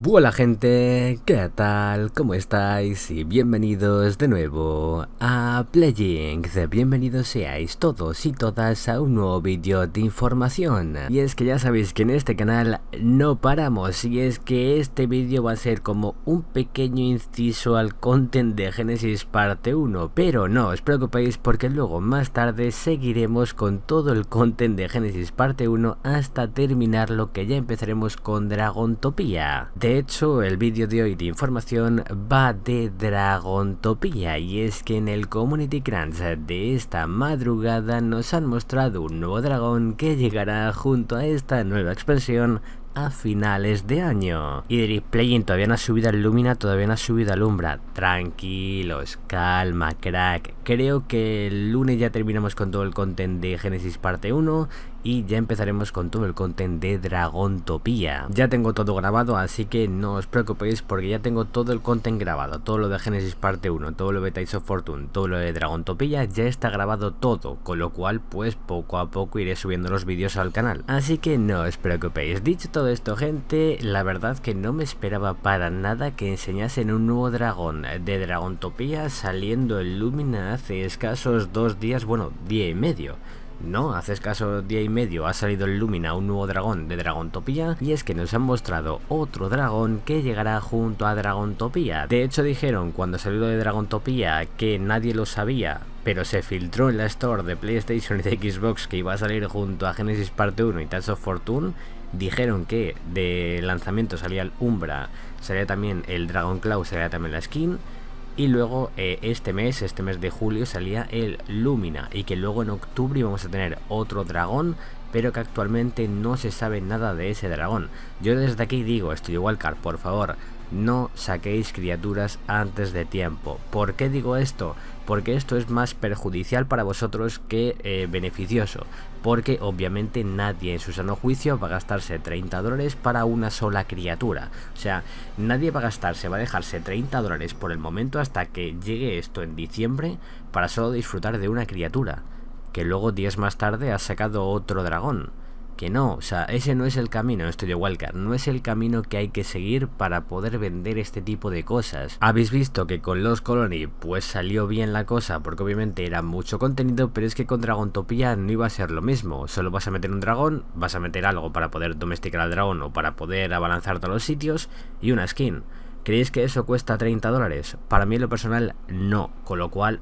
Hola gente, ¿qué tal? ¿Cómo estáis? Y bienvenidos de nuevo a Playinx. Bienvenidos seáis todos y todas a un nuevo vídeo de información. Y es que ya sabéis que en este canal no paramos, y es que este vídeo va a ser como un pequeño inciso al content de Genesis parte 1, pero no os preocupéis porque luego más tarde seguiremos con todo el content de Genesis parte 1 hasta terminar lo que ya empezaremos con Dragontopia. De hecho, el vídeo de hoy de información va de Dragontopia, y es que en el Community Crunch de esta madrugada nos han mostrado un nuevo dragón que llegará junto a esta nueva expansión a finales de año. Y diréis, Play-in, todavía no ha subido al Lumina, todavía no ha subido al Umbra. Tranquilos, calma, crack. Creo que el lunes ya terminamos con todo el content de Genesis parte 1 y ya empezaremos con todo el content de Dragontopia. Ya tengo todo grabado, así que no os preocupéis porque ya tengo todo el content grabado. Todo lo de Genesis parte 1, todo lo de Ties of Fortune, todo lo de Dragontopia ya está grabado todo, con lo cual pues poco a poco iré subiendo los vídeos al canal. Así que no os preocupéis. Dicho todo esto, gente, la verdad que no me esperaba para nada que enseñasen un nuevo dragón de Dragontopia saliendo el Lumina hace escasos 2 días, bueno, día y medio. No, hace escaso día y medio ha salido el Lumina, un nuevo dragón de Dragontopia, y es que nos han mostrado otro dragón que llegará junto a Dragontopia. De hecho dijeron cuando salió lo de Dragontopia que nadie lo sabía, pero se filtró en la store de PlayStation y de Xbox que iba a salir junto a Genesis parte 1 y Tales of Fortune. Dijeron que de lanzamiento salía el Umbra, salía también el Dragon Claw, salía también la skin. Y luego este mes de julio salía el Lumina, y que luego en octubre íbamos a tener otro dragón, pero que actualmente no se sabe nada de ese dragón. Yo desde aquí digo, Studio Wildcard, por favor, no saquéis criaturas antes de tiempo. ¿Por qué digo esto? Porque esto es más perjudicial para vosotros que beneficioso, porque obviamente nadie en su sano juicio va a gastarse $30 para una sola criatura. O sea, nadie va a dejarse $30 por el momento hasta que llegue esto en diciembre para solo disfrutar de una criatura, que luego días más tarde ha sacado otro dragón. Que no, o sea, ese no es el camino, Studio Wildcard, no es el camino que hay que seguir para poder vender este tipo de cosas. Habéis visto que con Lost Colony pues salió bien la cosa, porque obviamente era mucho contenido, pero es que con Dragontopia no iba a ser lo mismo. Solo vas a meter un dragón, vas a meter algo para poder domesticar al dragón o para poder abalanzarte a los sitios, y una skin. ¿Creéis que eso cuesta $30? Para mí en lo personal no, con lo cual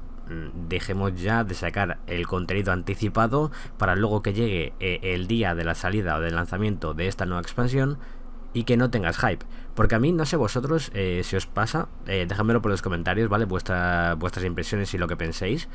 dejemos ya de sacar el contenido anticipado para luego que llegue el día de la salida o del lanzamiento de esta nueva expansión y que no tengas hype. Porque a mí, no sé vosotros si os pasa, dejadmelo por los comentarios, ¿vale? Vuestras impresiones y lo que penséis.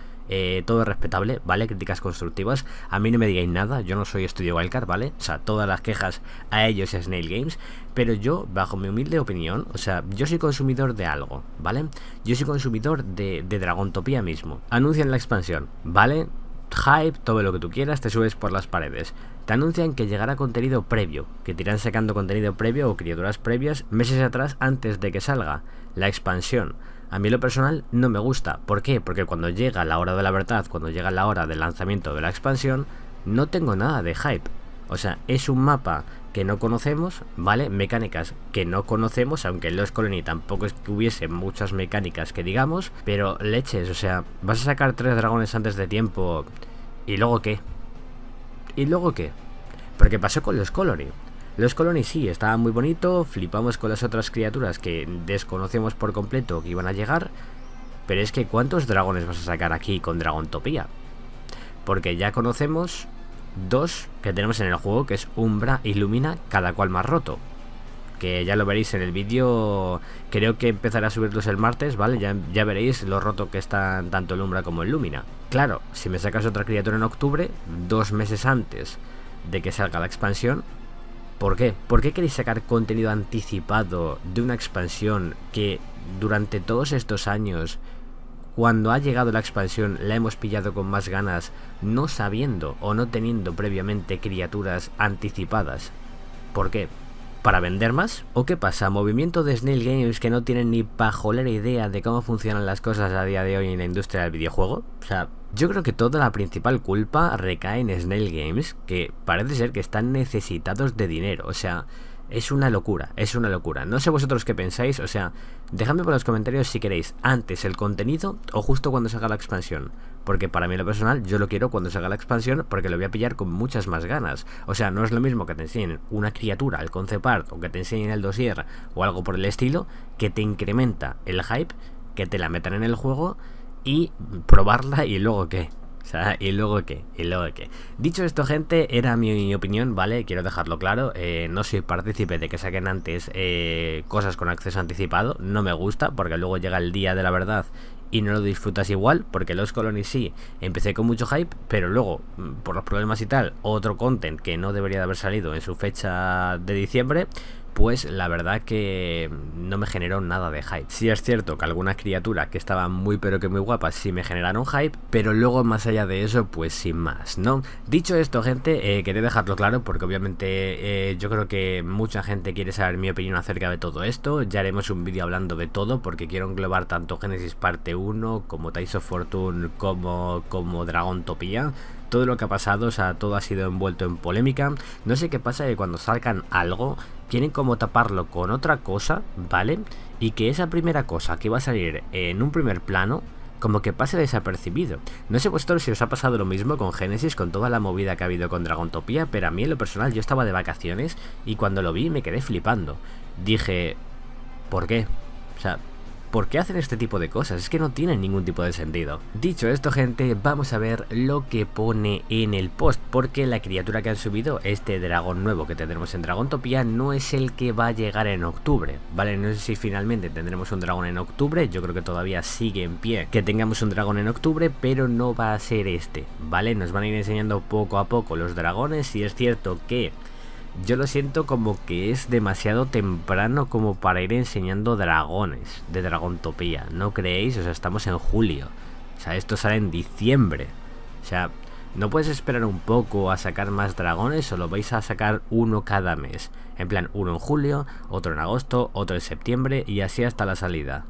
Todo es respetable, ¿vale? Críticas constructivas. A mí no me digáis nada, yo no soy Studio Wildcard, ¿vale? O sea, todas las quejas a ellos y a Snail Games. Pero yo, bajo mi humilde opinión, o sea, yo soy consumidor de algo, ¿vale? Yo soy consumidor de Dragontopia mismo. Anuncian la expansión, ¿vale? Hype, todo lo que tú quieras, te subes por las paredes. Te anuncian que llegará contenido previo, que te irán sacando contenido previo o criaturas previas meses atrás antes de que salga la expansión. A mí lo personal no me gusta. ¿Por qué? Porque cuando llega la hora de la verdad, cuando llega la hora del lanzamiento de la expansión, no tengo nada de hype. O sea, es un mapa que no conocemos, ¿vale? Mecánicas que no conocemos, aunque en Lost Colony tampoco es que hubiese muchas mecánicas que digamos, pero leches, o sea, vas a sacar 3 dragones antes de tiempo, ¿y luego qué? ¿Y luego qué? Porque pasó con Lost Colony. Lost Colony sí, estaba muy bonito, flipamos con las otras criaturas que desconocemos por completo que iban a llegar, pero es que ¿cuántos dragones vas a sacar aquí con Dragontopia? Porque ya conocemos 2 que tenemos en el juego, que es Umbra y Lumina, cada cual más roto. Que ya lo veréis en el vídeo, creo que empezaré a subirlos el martes, ¿vale? Ya veréis lo roto que están tanto el Umbra como el Lumina. Claro, si me sacas otra criatura en octubre, 2 meses antes de que salga la expansión, ¿por qué? ¿Por qué queréis sacar contenido anticipado de una expansión que durante todos estos años, cuando ha llegado la expansión, la hemos pillado con más ganas, no sabiendo o no teniendo previamente criaturas anticipadas? ¿Por qué? ¿Para vender más? ¿O qué pasa? ¿Movimiento de Snail Games que no tienen ni pajolera idea de cómo funcionan las cosas a día de hoy en la industria del videojuego? O sea, yo creo que toda la principal culpa recae en Snail Games, que parece ser que están necesitados de dinero. O sea, Es una locura, es una locura. No sé vosotros qué pensáis, o sea, dejadme por los comentarios si queréis antes el contenido o justo cuando salga la expansión. Porque para mí en lo personal yo lo quiero cuando salga la expansión porque lo voy a pillar con muchas más ganas. O sea, no es lo mismo que te enseñen una criatura, el concept art, o que te enseñen el dossier o algo por el estilo, que te incrementa el hype, que te la metan en el juego y probarla y luego qué. O sea, ¿y luego qué? ¿Y luego qué? Dicho esto, gente, era mi opinión, ¿vale? Quiero dejarlo claro. No soy partícipe de que saquen antes cosas con acceso anticipado. No me gusta, porque luego llega el día de la verdad y no lo disfrutas igual, porque Lost Colony sí, empecé con mucho hype, pero luego, por los problemas y tal, otro content que no debería de haber salido en su fecha de diciembre, pues la verdad que no me generó nada de hype. Sí es cierto que algunas criaturas que estaban muy pero que muy guapas sí me generaron hype, pero luego más allá de eso, pues sin más, ¿no? Dicho esto, gente, quería dejarlo claro porque obviamente yo creo que mucha gente quiere saber mi opinión acerca de todo esto. Ya haremos un vídeo hablando de todo porque quiero englobar tanto Genesis parte 1 como Tales of Fortune como Dragontopia. Todo lo que ha pasado, o sea, todo ha sido envuelto en polémica. No sé qué pasa, que cuando sacan algo quieren como taparlo con otra cosa, ¿vale? Y que esa primera cosa que va a salir en un primer plano como que pase desapercibido. No sé vosotros si os ha pasado lo mismo con Genesis, con toda la movida que ha habido con Dragontopia, pero a mí en lo personal yo estaba de vacaciones y cuando lo vi me quedé flipando. Dije, ¿por qué? O sea, ¿por qué hacen este tipo de cosas? Es que no tienen ningún tipo de sentido. Dicho esto, gente, vamos a ver lo que pone en el post, porque la criatura que han subido, este dragón nuevo que tendremos en Dragontopia, no es el que va a llegar en octubre, ¿vale? No sé si finalmente tendremos un dragón en octubre, yo creo que todavía sigue en pie que tengamos un dragón en octubre, pero no va a ser este, ¿vale? Nos van a ir enseñando poco a poco los dragones, y es cierto que yo lo siento como que es demasiado temprano como para ir enseñando dragones de Dragontopia, ¿no creéis? O sea, estamos en julio, o sea, esto sale en diciembre, o sea, ¿no puedes esperar un poco a sacar más dragones o lo vais a sacar uno cada mes? En plan, uno en julio, otro en agosto, otro en septiembre y así hasta la salida.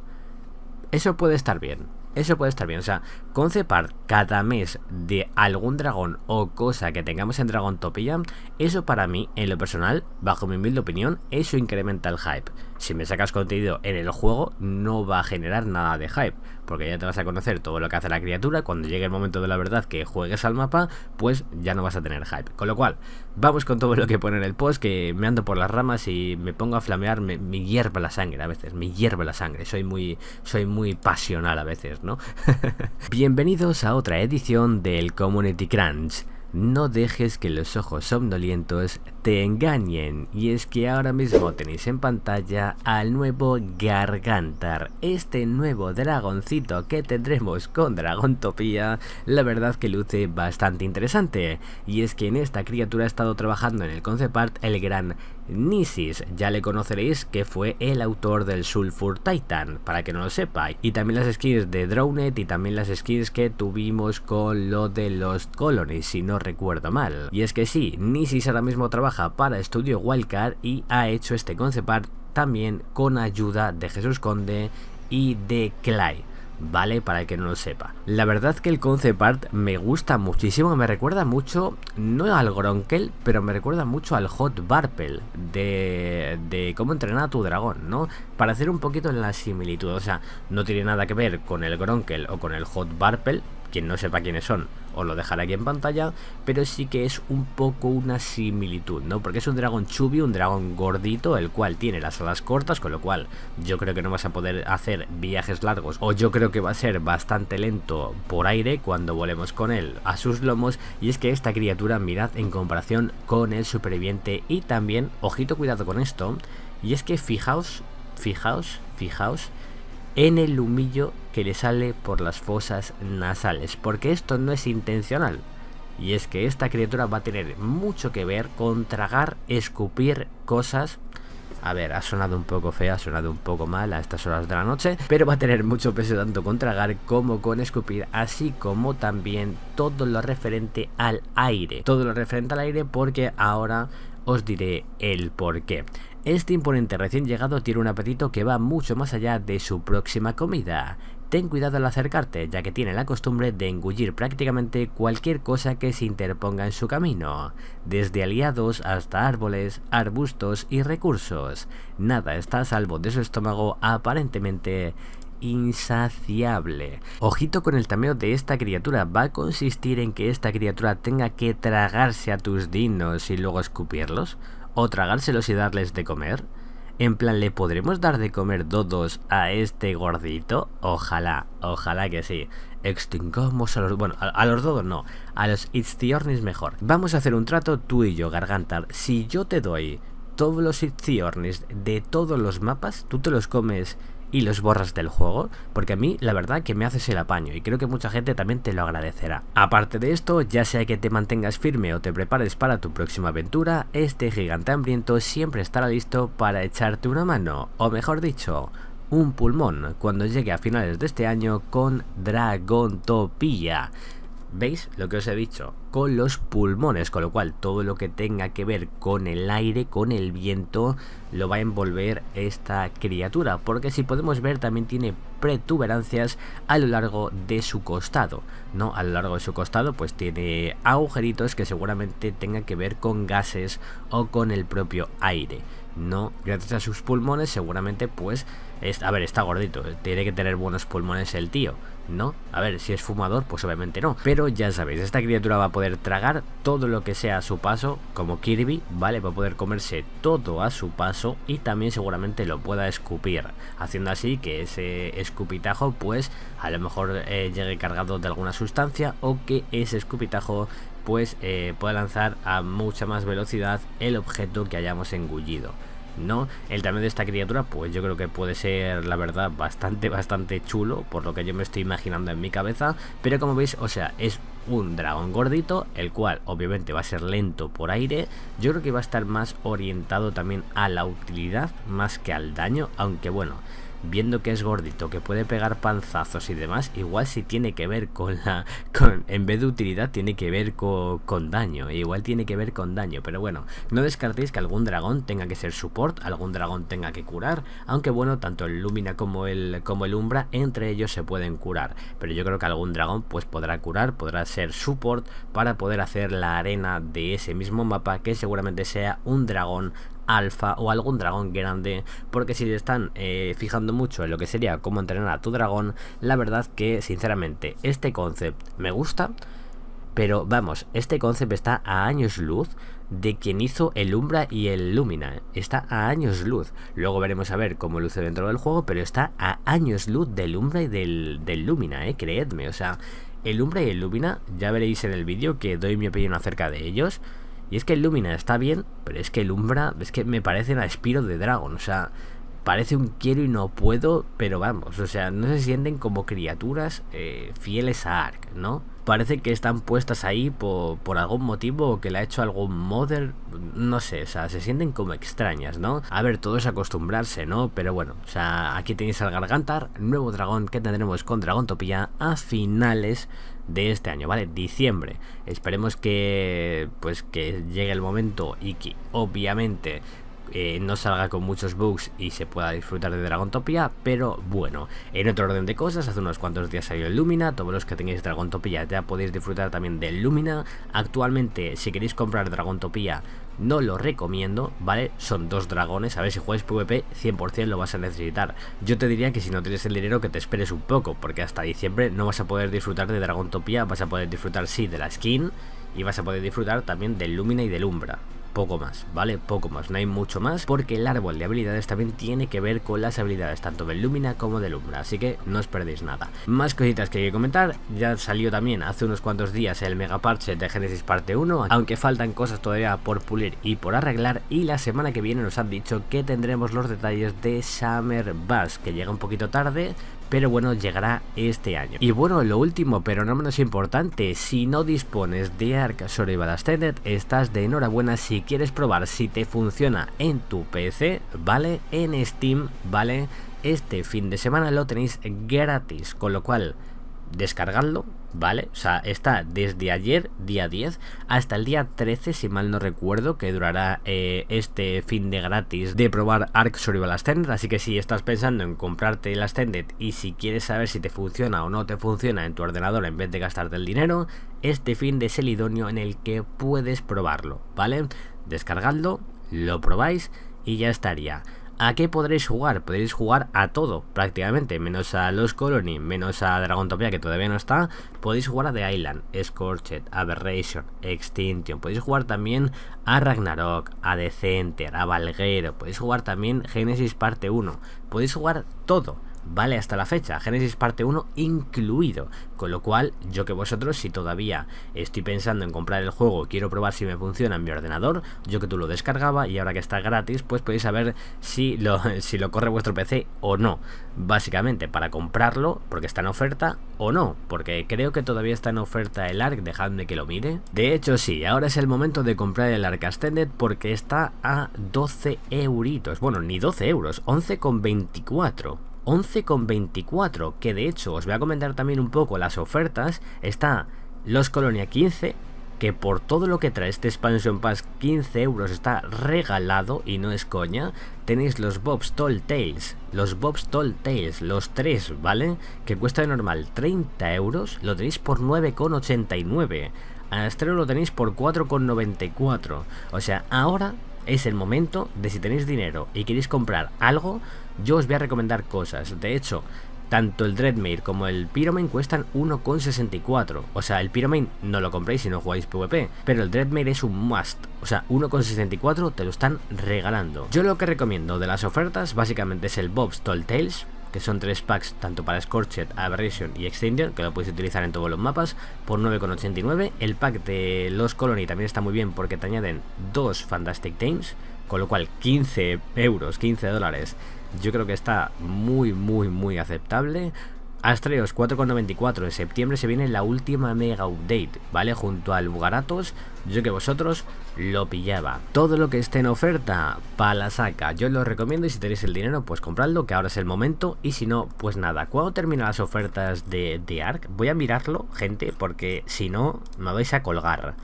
Eso puede estar bien. Eso puede estar bien, o sea, concept art cada mes de algún dragón o cosa que tengamos en Dragontopia, eso para mí, en lo personal, bajo mi humilde opinión, eso incrementa el hype. Si me sacas contenido en el juego, no va a generar nada de hype, porque ya te vas a conocer todo lo que hace la criatura. Cuando llegue el momento de la verdad que juegues al mapa, pues ya no vas a tener hype. Con lo cual, vamos con todo lo que pone en el post, que me ando por las ramas y me pongo a flamear, me hierve la sangre a veces, me hierve la sangre, soy muy pasional a veces, ¿no? Bienvenidos a otra edición del Community Crunch. No dejes que los ojos somnolientos te engañen, y es que ahora mismo tenéis en pantalla al nuevo Gargantar, este nuevo dragoncito que tendremos con Dragontopia. La verdad que luce bastante interesante, y es que en esta criatura ha estado trabajando en el concept art el gran Nisis, ya le conoceréis que fue el autor del Sulfur Titan, para que no lo sepa, y también las skins de Drowned y también las skins que tuvimos con lo de Lost Colony, si no recuerdo mal. Y es que sí, Nisis ahora mismo trabaja para Studio Wildcard y ha hecho este concept art también con ayuda de Jesús Conde y de Clay, ¿vale? Para el que no lo sepa. La verdad que el concept art me gusta muchísimo, me recuerda mucho, no al Gronkel, pero me recuerda mucho al Hot Barpel de cómo entrenar a tu dragón, ¿no? Para hacer un poquito la similitud, o sea, no tiene nada que ver con el Gronkel o con el Hot Barpel. Quien no sepa quiénes son, os lo dejaré aquí en pantalla, pero sí que es un poco una similitud, ¿no? Porque es un dragón chubby, un dragón gordito, el cual tiene las alas cortas, con lo cual yo creo que no vas a poder hacer viajes largos, o yo creo que va a ser bastante lento por aire cuando volemos con él a sus lomos. Y es que esta criatura, mirad en comparación con el superviviente, y también, ojito, cuidado con esto, y es que fijaos en el humillo que le sale por las fosas nasales, porque esto no es intencional, y es que esta criatura va a tener mucho que ver con tragar, escupir cosas. A ver, ha sonado un poco fea, ha sonado un poco mal a estas horas de la noche, pero va a tener mucho peso tanto con tragar como con escupir, así como también todo lo referente al aire. Todo lo referente al aire, porque ahora os diré el porqué. Este imponente recién llegado tiene un apetito que va mucho más allá de su próxima comida. ten cuidado al acercarte, ya que tiene la costumbre de engullir prácticamente cualquier cosa que se interponga en su camino, desde aliados hasta árboles, arbustos y recursos. Nada está a salvo de su estómago aparentemente insaciable. Ojito con el tameo de esta criatura, va a consistir en que esta criatura tenga que tragarse a tus dinos y luego escupirlos, o tragárselos y darles de comer. En plan, ¿le podremos dar de comer dodos a este gordito? Ojalá, ojalá que sí. Extingamos a los... bueno, a los dodos no, a los Ichthyornis mejor. Vamos a hacer un trato tú y yo, Gargantar. Si yo te doy todos los Ichthyornis de todos los mapas, tú te los comes y los borras del juego, porque a mí la verdad que me haces el apaño y creo que mucha gente también te lo agradecerá. Aparte de esto, ya sea que te mantengas firme o te prepares para tu próxima aventura, este gigante hambriento siempre estará listo para echarte una mano, o mejor dicho, un pulmón, cuando llegue a finales de este año con Dragontopia. ¿Veis lo que os he dicho? Con los pulmones, con lo cual todo lo que tenga que ver con el aire, con el viento, lo va a envolver esta criatura, porque si podemos ver también tiene protuberancias a lo largo de su costado, ¿no? A lo largo de su costado pues tiene agujeritos que seguramente tengan que ver con gases o con el propio aire, ¿no? Gracias a sus pulmones seguramente pues, a ver, está gordito, tiene que tener buenos pulmones el tío, ¿no? A ver, si es fumador, pues obviamente no. Pero ya sabéis, esta criatura va a poder tragar todo lo que sea a su paso, como Kirby, ¿vale? Va a poder comerse todo a su paso y también seguramente lo pueda escupir, haciendo así que ese escupitajo, pues, a lo mejor llegue cargado de alguna sustancia o que ese escupitajo, pues, pueda lanzar a mucha más velocidad el objeto que hayamos engullido, ¿no? El tamaño de esta criatura pues yo creo que puede ser la verdad bastante chulo, por lo que yo me estoy imaginando en mi cabeza, pero como veis, o sea, es un dragón gordito, el cual obviamente va a ser lento por aire. Yo creo que va a estar más orientado también a la utilidad más que al daño, aunque bueno, viendo que es gordito, que puede pegar panzazos y demás, igual si tiene que ver en vez de utilidad tiene que ver con daño, igual tiene que ver con daño, pero bueno, no descartéis que algún dragón tenga que ser support, algún dragón tenga que curar, aunque bueno, tanto el Lumina como el Umbra, entre ellos se pueden curar, pero yo creo que algún dragón pues podrá curar, podrá ser support para poder hacer la arena de ese mismo mapa, que seguramente sea un dragón alfa o algún dragón grande, porque si le están fijando mucho en lo que sería cómo entrenar a tu dragón, la verdad que sinceramente este concept me gusta, pero vamos, este concept está a años luz de quien hizo el Umbra y el Lumina, está a años luz. Luego veremos a ver cómo luce dentro del juego, pero está a años luz del Umbra y del Lumina, creedme, o sea, el Umbra y el Lumina, ya veréis en el vídeo que doy mi opinión acerca de ellos. Y es que el Lumina está bien, pero es que el Umbra, es que me parece a Spyro the Dragon, o sea, parece un quiero y no puedo, pero vamos, o sea, no se sienten como criaturas fieles a Ark, ¿no? Parece que están puestas ahí por algún motivo o que le ha hecho algún modder, no sé, o sea, se sienten como extrañas, ¿no? A ver, todo es acostumbrarse, ¿no? Pero bueno, o sea, aquí tenéis al Gargantar, nuevo dragón que tendremos con Dragontopia a finales de este año, ¿vale? Diciembre. Esperemos que pues que llegue el momento y que obviamente no salga con muchos bugs y se pueda disfrutar de Dragontopia, pero bueno, en otro orden de cosas, hace unos cuantos días salió el Lumina, todos los que tengáis Dragontopia ya podéis disfrutar también del Lumina. Actualmente, si queréis comprar Dragontopia, no lo recomiendo, ¿vale? Son dos dragones, a ver, si juegas PvP 100% lo vas a necesitar. Yo te diría que si no tienes el dinero que te esperes un poco, porque hasta diciembre no vas a poder disfrutar de Dragontopia, vas a poder disfrutar sí de la skin y vas a poder disfrutar también del Lumina y del Umbra. Poco más, ¿vale? Poco más, no hay mucho más, porque el árbol de habilidades también tiene que ver con las habilidades tanto del Lumina como del Umbra, así que no os perdéis nada. Más cositas que hay que comentar, ya salió también hace unos cuantos días el Mega Parche de Genesis parte 1, aunque faltan cosas todavía por pulir y por arreglar, y la semana que viene nos han dicho que tendremos los detalles de Summer Bash, que llega un poquito tarde, pero bueno, llegará este año. Y bueno, lo último, pero no menos importante, si no dispones de Ark Survival Ascended, estás de enhorabuena si quieres probar si te funciona en tu PC, ¿vale? En Steam, ¿vale? Este fin de semana lo tenéis gratis, con lo cual descargadlo, ¿vale? O sea, está desde ayer, día 10, hasta el día 13, si mal no recuerdo, que durará este fin de gratis de probar Ark Survival Ascended. Así que si estás pensando en comprarte el Ascended y si quieres saber si te funciona o no te funciona en tu ordenador en vez de gastarte el dinero, este fin de es el idóneo en el que puedes probarlo, ¿vale? Descargadlo, lo probáis y ya estaría. ¿A qué podréis jugar? Podréis jugar a todo, prácticamente, menos a Lost Colony, menos a Dragontopia, que todavía no está. Podéis jugar a The Island, Scorched, Aberration, Extinction. Podéis jugar también a Ragnarok, a The Center, a Valguero. Podéis jugar también Genesis Parte 1. Podéis jugar todo. Vale, hasta la fecha, Genesis Parte 1 incluido, con lo cual yo que vosotros, si todavía estoy pensando en comprar el juego, quiero probar si me funciona en mi ordenador, yo que tú lo descargaba y ahora que está gratis, pues podéis saber si lo corre vuestro PC o no, básicamente para comprarlo, porque está en oferta o no, porque creo que todavía está en oferta el Ark, dejadme que lo mire. De hecho sí, ahora es el momento de comprar el Ark Ascended porque está a 12 euritos, bueno, ni 12 euros, 11,24. 11,24, que de hecho os voy a comentar también un poco las ofertas. Está Lost Colonia 15, que por todo lo que trae este Expansion Pass 15 euros está regalado y no es coña. Tenéis los Bob's Tall Tales, los 3, ¿vale? Que cuesta de normal 30 euros, lo tenéis por 9,89. Astreo lo tenéis por 4,94. O sea, ahora es el momento de, si tenéis dinero y queréis comprar algo, yo os voy a recomendar cosas. De hecho, tanto el Dreadmare como el Pyromane cuestan 1,64. O sea, el Pyromane no lo compréis si no jugáis PvP, pero el Dreadmare es un must. O sea, 1,64 te lo están regalando. Yo lo que recomiendo de las ofertas básicamente es el Bob's Tall Tales, que son 3 packs tanto para Scorched, Aberration y Extinction, que lo podéis utilizar en todos los mapas, por 9,89. El pack de Lost Colony también está muy bien porque te añaden 2 Fantastic Tames, con lo cual 15 euros, 15 dólares, yo creo que está muy aceptable. Astreos 4,94, en septiembre se viene la última mega update, ¿vale? Junto al Bugaratos, yo que vosotros lo pillaba. Todo lo que esté en oferta, pa' la saca, yo lo recomiendo y si tenéis el dinero, pues compradlo, que ahora es el momento, y si no, pues nada. ¿Cuándo terminan las ofertas de Ark? Voy a mirarlo, gente, porque si no, me vais a colgar.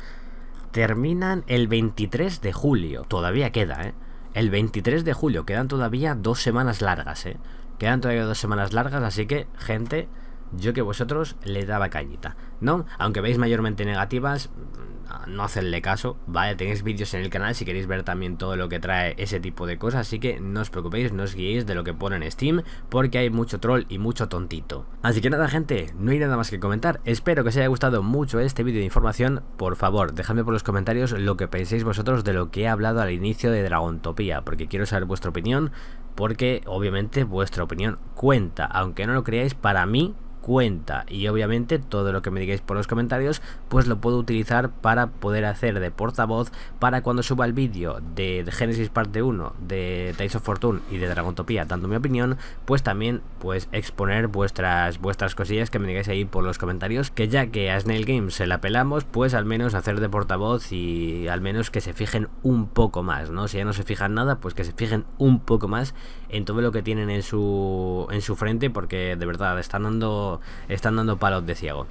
Terminan el 23 de julio, todavía queda, ¿eh? El 23 de julio, quedan todavía 2 semanas largas, ¿eh? Quedan todavía 2 semanas largas, así que, gente, yo que vosotros le daba cañita, ¿no? Aunque veis mayormente negativas, no hacedle caso, ¿vale? Tenéis vídeos en el canal si queréis ver también todo lo que trae ese tipo de cosas, así que no os preocupéis, no os guiéis de lo que pone en Steam, porque hay mucho troll y mucho tontito. Así que nada, gente, no hay nada más que comentar. Espero que os haya gustado mucho este vídeo de información. Por favor, dejadme por los comentarios lo que penséis vosotros de lo que he hablado al inicio de Dragontopia, porque quiero saber vuestra opinión, porque obviamente vuestra opinión cuenta, aunque no lo creáis, para mí cuenta, y obviamente todo lo que me digáis por los comentarios pues lo puedo utilizar para poder hacer de portavoz para cuando suba el vídeo de Genesis Parte 1, de Tales of Fortune y de Dragontopia dando mi opinión, pues también pues exponer vuestras cosillas que me digáis ahí por los comentarios, que ya que a Snail Games se la pelamos, pues al menos hacer de portavoz y al menos que se fijen un poco más, ¿no? Si ya no se fijan nada, pues que se fijen un poco más en todo lo que tienen en su frente, porque de verdad están dando palos de ciego,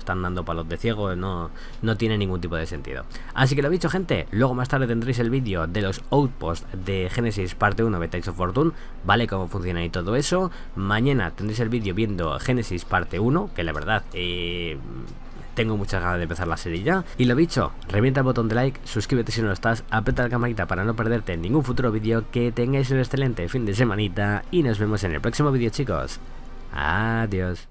no tiene ningún tipo de sentido. Así que lo dicho, gente, luego más tarde tendréis el vídeo de los outposts de Genesis Parte 1 de Tales of Fortune, ¿vale? Cómo funciona y todo eso. Mañana tendréis el vídeo viendo Genesis Parte 1, que la verdad tengo muchas ganas de empezar la serie ya. Y lo dicho, revienta el botón de like, suscríbete si no lo estás, aprieta la campanita para no perderte ningún futuro vídeo, que tengáis un excelente fin de semanita y nos vemos en el próximo vídeo, chicos. Adiós.